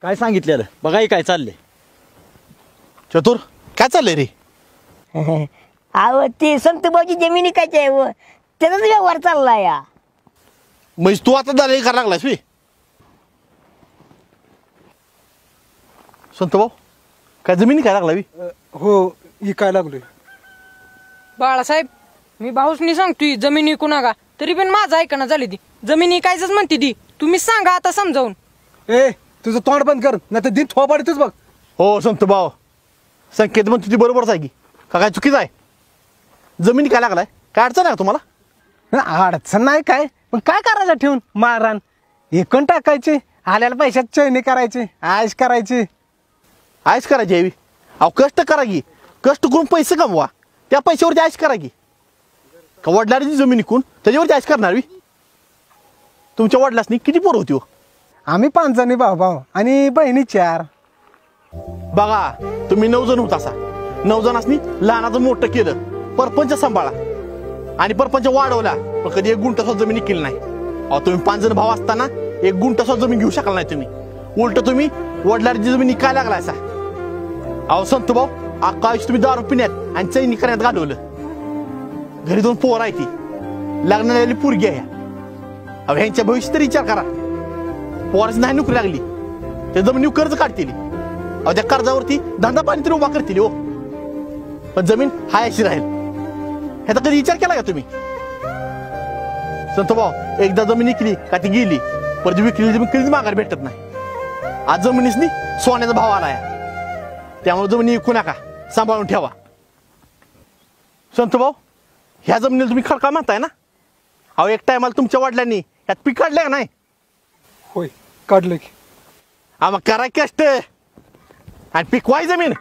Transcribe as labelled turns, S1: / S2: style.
S1: काय सांगितलेलं बघा काय चाललंय.
S2: चतुर काय चाललंय रे?
S3: अहो ती संतबाची जमिनी कायची आहे व त्याचाच व्यवहार चालला या.
S2: म्हणजे तू आता दलाली करायला लागलास मी? संत भाऊ काय जमिनी काय लागला बी?
S4: हो काय लागलोय
S5: बाळासाहेब. मी भाऊसनी सांगतोय जमीन विकू नका, तरी पण माझं ऐकणं झाली ती. जमीन विकायचंच म्हणते ती. तुम्ही सांगा आता समजावून.
S4: ए तुझं तोंड बंद कर नाही तर दिन थोपाडीतच बघ.
S2: हो संत भाऊ, संकेत पण तुझी बरोबरच आहे की का काय चुकीचं आहे? जमिनी काय लागलाय? काय अडचण आहे तुम्हाला?
S4: अडचण नाही काय, पण काय करायचं ठेवून मारहाण एकूण टाकायचे, आल्याला पैशात चैनी करायचे, आयश करायची.
S2: आयश करायची हवी? अहो कष्ट करा की, कष्ट करून पैसे कमवा, त्या पैशावरती आयश करा की. का वडिलांची जमीन विकून त्याच्यावरती आयश करणार बी? तुमच्या वडिलांनी किती पोरं होती हो?
S4: आम्ही 5 जणी भाऊ भाऊ आणि बहिणी 4.
S2: बघा तुम्ही 9 जण होता, 9 जणांनी लहानाचं मोठं केलं, परपंच सांभाळा आणि परपंच वाढवला, पण कधी 1 गुंठा सुद्धा जमीन केली नाही. अहो तुम्ही 5 जण भाऊ असताना 1 गुंठा सुद्धा जमीन घेऊ शकला नाही तुम्ही. उलट तुम्ही वडिलांची जमीन काय लागला असा. अहो संत भाऊ, अख्खा आयुष्य तुम्ही दारू पिण्यात आणि चैनी करण्यात घालवलं. घरी 2 पोरं आहे, ती लग्न झालेली पोरगी आहे. अहो ह्यांच्या भविष्य तरी विचार करा. पोराची नाही नोकरी लागली ते जमिनी कर्ज काढतील. अहो त्या कर्जावरती धंदा पाणी तरी उभा करतील हो, पण जमीन हायशी राहील. ह्याचा कधी विचार केला का तुम्ही? संत भाऊ एकदा जमीन विकली का ती गेली, परत विकलेली जमीन कधीच माघारी भेटत नाही. आज जमिनीसनी सोन्याचा भाव आलाय, त्यामुळे जमिनी विकू नका, सांभाळून ठेवा. संत भाऊ ह्या जमिनीला तुम्ही खडकाळ म्हणताय ना? अहो एक टायमाला तुमच्या वडिलांनी यात पीक काढलंय का नाही?
S4: होय काढलं की.
S2: मग करा कष्ट आणि पिकवाय जमीन.